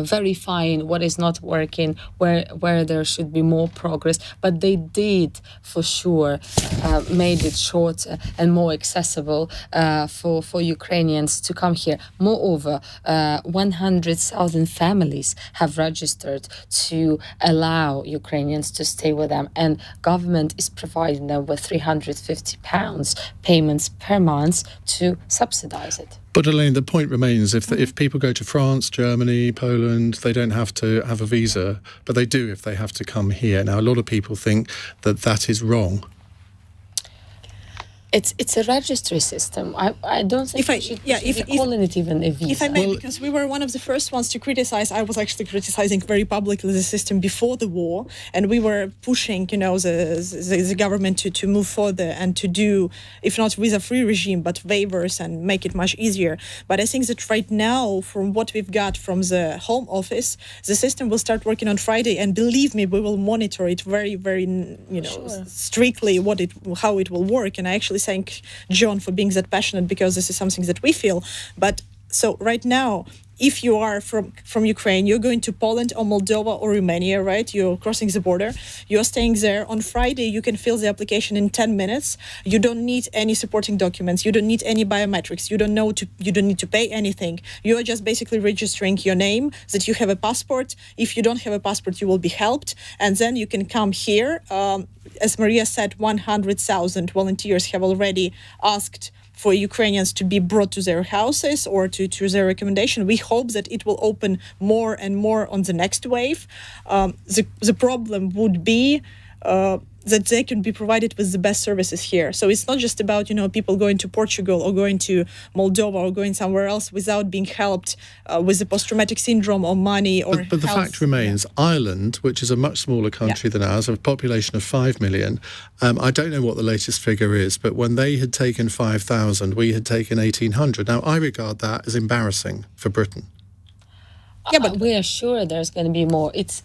verifying what is not working, where there should be more progress. But they did, for sure, made it shorter and more accessible for Ukrainians to come here. Moreover, 100,000 families have registered to allow Ukrainians to stay with them, and government is providing them with £350 payments per month to subsidize it. But Elaine, the point remains, if people go to France, Germany, Poland, they don't have to have a visa, but they do if they have to come here. Now, a lot of people think that is wrong. It's a registry system. I don't think we should be calling it even a visa. If I may, because we were one of the first ones to criticize. I was actually criticizing very publicly the system before the war, and we were pushing, the government to move further and to do, if not visa-free regime, but waivers and make it much easier. But I think that right now, from what we've got from the Home Office, the system will start working on Friday, and believe me, we will monitor it very, very, strictly how it will work. And I actually thank John for being that passionate, because this is something that we feel. But so right now, if you are from Ukraine, you're going to Poland or Moldova or Romania, right? You're crossing the border. You're staying there. On Friday, you can fill the application in 10 minutes. You don't need any supporting documents. You don't need any biometrics. You don't need to pay anything. You are just basically registering your name, that you have a passport. If you don't have a passport, you will be helped. And then you can come here. As Maria said, 100,000 volunteers have already asked for Ukrainians to be brought to their houses or to their recommendation. We hope that it will open more and more on the next wave. The problem would be that they can be provided with the best services here. So it's not just about, people going to Portugal or going to Moldova or going somewhere else without being helped with the post-traumatic syndrome or money or But the fact remains, Ireland, which is a much smaller country than ours, a population of 5 million, I don't know what the latest figure is, but when they had taken 5,000, we had taken 1,800. Now, I regard that as embarrassing for Britain. Yeah, but we are sure there's going to be more. It's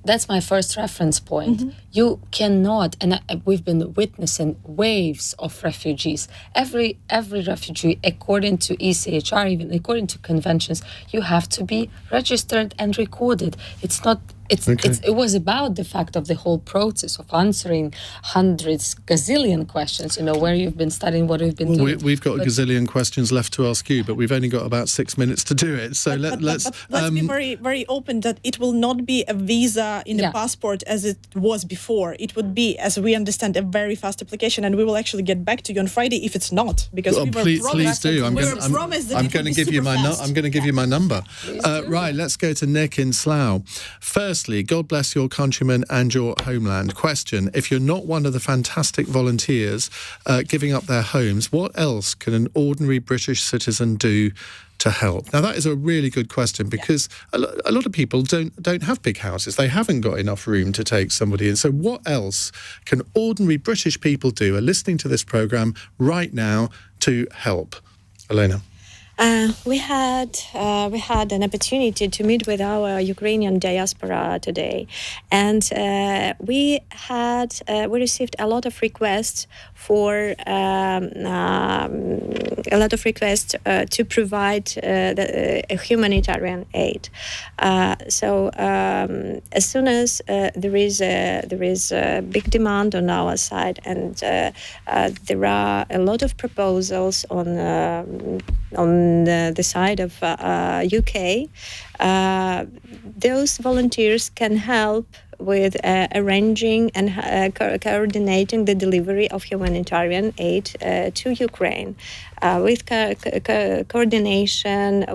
that's my first reference point. Mm-hmm. You cannot, and we've been witnessing waves of refugees. Every refugee, according to ECHR, even according to conventions, you have to be registered and recorded. It's not. It was about the fact of the whole process of answering hundreds, gazillion questions, where you've been studying, what you've been doing. We've got a gazillion questions left to ask you, but we've only got about 6 minutes to do it. So let's be very, very open that it will not be a visa in a passport as it was before. It would be, as we understand, a very fast application, and we will actually get back to you on Friday if it's not, because please do. I'm going to give you my number. Right, let's go to Nick in Slough. Firstly, God bless your countrymen and your homeland. Question: if you're not one of the fantastic volunteers giving up their homes, what else can an ordinary British citizen do to help? Now, that is a really good question, because a lot of people don't have big houses. They haven't got enough room to take somebody in. So what else can ordinary British people do, are listening to this programme right now, to help? Olena. We had an opportunity to meet with our Ukrainian diaspora today, and we received a lot of requests to provide a humanitarian aid. So as soon as there is a big demand on our side, and there are a lot of proposals on the side of UK, those volunteers can help with arranging and coordinating the delivery of humanitarian aid to Ukraine, with coordination,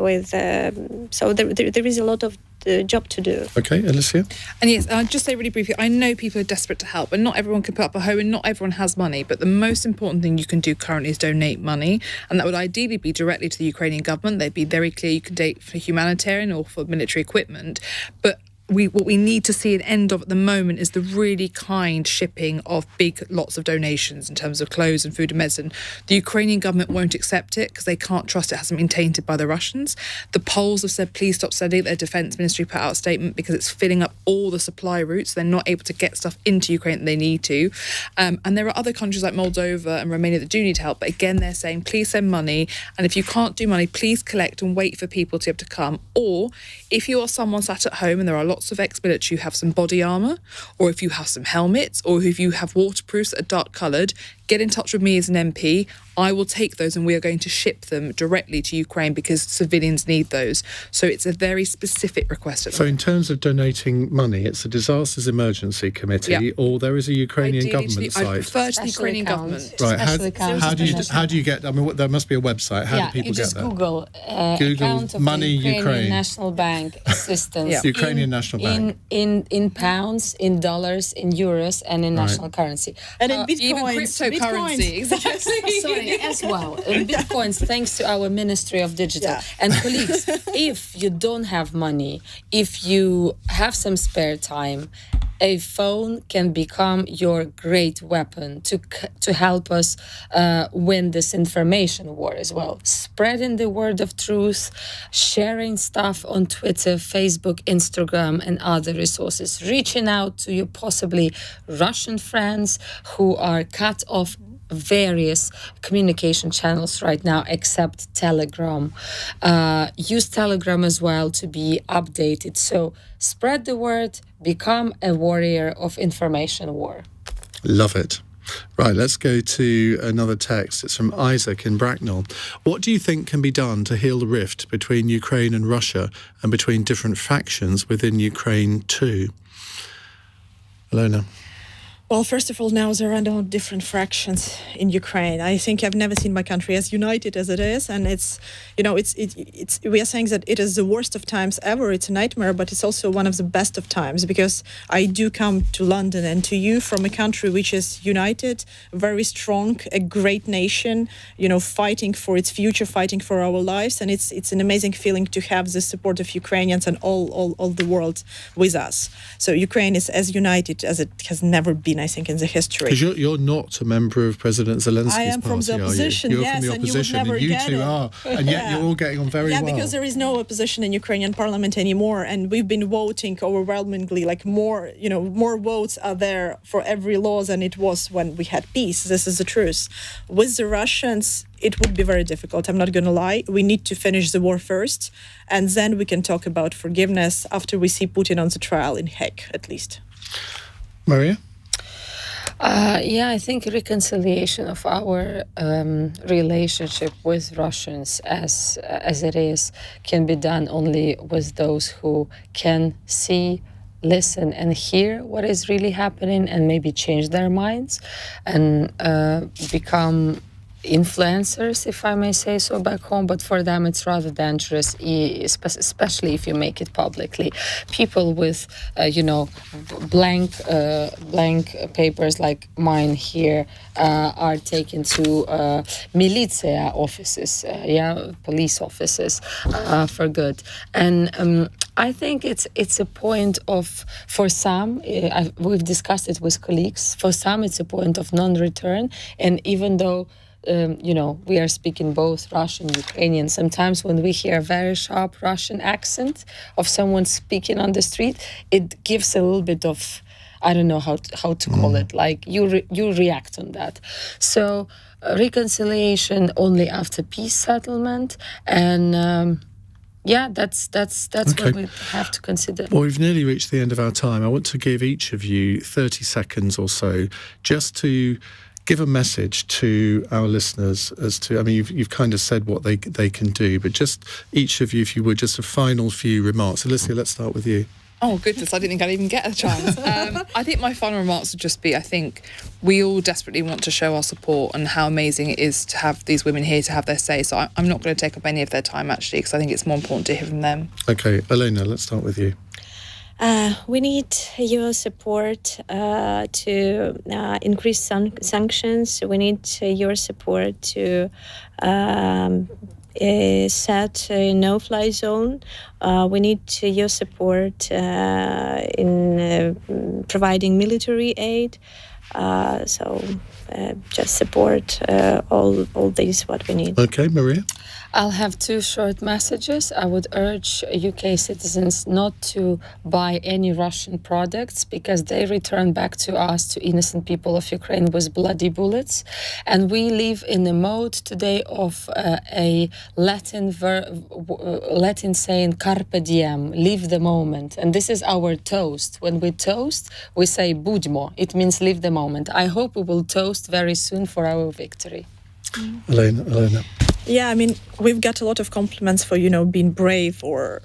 so there is a lot of job to do. Okay, Alicia? And yes, I'll just say really briefly, I know people are desperate to help, and not everyone can put up a home, and not everyone has money, but the most important thing you can do currently is donate money, and that would ideally be directly to the Ukrainian government. They'd be very clear you can donate for humanitarian or for military equipment, but what we need to see an end of at the moment is the really kind shipping of big lots of donations in terms of clothes and food and medicine. The Ukrainian government won't accept it because they can't trust it hasn't been tainted by the Russians. The Poles have said, please stop sending it. Their defence ministry put out a statement because it's filling up all the supply routes. They're not able to get stuff into Ukraine that they need to. And there are other countries like Moldova and Romania that do need help. But again, they're saying, please send money. And if you can't do money, please collect and wait for people to be able to come. Or if you are someone sat at home and there are lots of ex-military who have some body armour, or if you have some helmets, or if you have waterproofs that are dark coloured, get in touch with me as an MP. I will take those and we are going to ship them directly to Ukraine because civilians need those. So it's a very specific request. So in terms of donating money, it's a Disasters Emergency Committee, or there is a Ukrainian government site? I prefer to the Ukrainian government. Right, how do you get, I mean, there must be a website. How do people get that? Google Google account of Money the Ukrainian Ukraine. National Bank assistance. Ukrainian National national bank. In pounds, in dollars, in euros, and in national currency. And in bitcoins. Even cryptocurrency. Exactly. Sorry, as well. In bitcoins, thanks to our Ministry of Digital. Yeah. And colleagues, if you don't have money, if you have some spare time, a phone can become your great weapon to help us win this information war as well. Spreading the word of truth, sharing stuff on Twitter, Facebook, Instagram, and other resources, reaching out to your possibly Russian friends who are cut off various communication channels right now except Telegram. Use Telegram as well to be updated. So spread the word, become a warrior of information war. Love it. Right, let's go to another text. It's from Isaac in Bracknell. What do you think can be done to heal the rift between Ukraine and Russia and between different factions within Ukraine too? Alona. Well, first of all, now there are no different fractions in Ukraine. I think I've never seen my country as united as it is, and it's we are saying that it is the worst of times ever. It's a nightmare, but it's also one of the best of times, because I do come to London and to you from a country which is united, very strong, a great nation, fighting for its future, fighting for our lives, and it's an amazing feeling to have the support of Ukrainians and all the world with us. So Ukraine is as united as it has never been, I think, in the history. Because you're not a member of President Zelensky's I am party, from the opposition, are you? You're yes, from the opposition, and you two are, and yet you're all getting on very well. Yeah, because there is no opposition in Ukrainian parliament anymore, and we've been voting overwhelmingly, like more votes are there for every law than it was when we had peace. This is the truth. With the Russians, it would be very difficult. I'm not going to lie. We need to finish the war first, and then we can talk about forgiveness after we see Putin on the trial in Hague, at least. Maria? I think reconciliation of our relationship with Russians as it is can be done only with those who can see, listen and hear what is really happening and maybe change their minds and become influencers, if I may say so, back home. But for them it's rather dangerous, especially if you make it publicly. People with blank papers like mine here are taken to militia offices, police offices, for good. And I think it's a point of, for some, we've discussed it with colleagues, for some it's a point of non-return. And even though we are speaking both Russian and Ukrainian, sometimes when we hear a very sharp Russian accent of someone speaking on the street, it gives a little bit of, I don't know how to call it, like you react on that. So reconciliation only after peace settlement, and that's okay. What we have to consider. Well, we've nearly reached the end of our time. I want to give each of you 30 seconds or so just to give a message to our listeners as to, you've kind of said what they can do, but just each of you, if you would, just a final few remarks. Alicia, let's start with you. Oh, goodness, I didn't think I'd even get a chance. I think my final remarks would just be, I think we all desperately want to show our support and how amazing it is to have these women here to have their say. So I'm not going to take up any of their time, actually, because I think it's more important to hear from them. Okay, Olena, let's start with you. We need your support to increase sanctions. We need your support to set a no-fly zone. We need your support in providing military aid. Just support all these what we need. Okay, Maria? I'll have two short messages. I would urge UK citizens not to buy any Russian products because they return back to us, to innocent people of Ukraine, with bloody bullets. And we live in a mode today of a Latin saying carpe diem, live the moment. And this is our toast. When we toast, we say budmo. It means live the moment. I hope we will toast very soon for our victory. Olena. Yeah, we've got a lot of compliments for, being brave or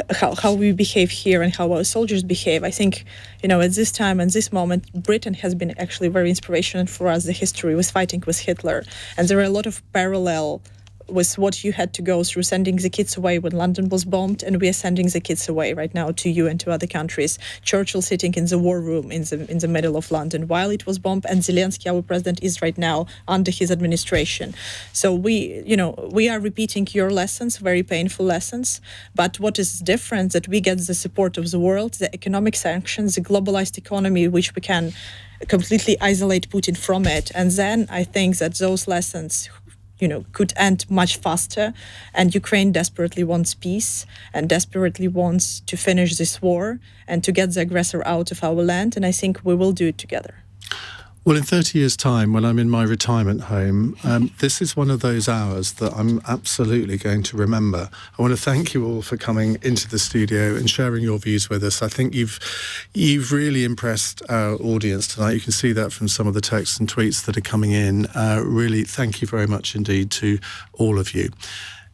how we behave here and how our soldiers behave. I think, at this time and this moment, Britain has been actually very inspirational for us. The history was fighting with Hitler. And there are a lot of parallel with what you had to go through sending the kids away when London was bombed, and we are sending the kids away right now to you and to other countries. Churchill sitting in the war room in the middle of London while it was bombed, and Zelensky, our president, is right now under his administration. So we are repeating your lessons, very painful lessons, but what is different that we get the support of the world, the economic sanctions, the globalized economy, which we can completely isolate Putin from it. And then I think that those lessons could end much faster, and Ukraine desperately wants peace and desperately wants to finish this war and to get the aggressor out of our land, and I think we will do it together. Well, in 30 years' time, when I'm in my retirement home, this is one of those hours that I'm absolutely going to remember. I want to thank you all for coming into the studio and sharing your views with us. I think you've really impressed our audience tonight. You can see that from some of the texts and tweets that are coming in. Really, thank you very much indeed to all of you.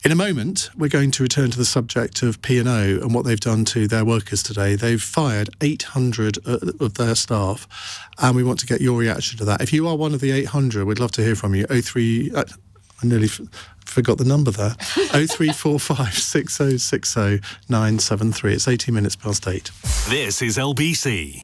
In a moment, we're going to return to the subject of P&O and what they've done to their workers today. They've fired 800 of their staff, and we want to get your reaction to that. If you are one of the 800, we'd love to hear from you. I nearly forgot the number there. 0345 6060 973. It's 18 minutes past 8. This is LBC.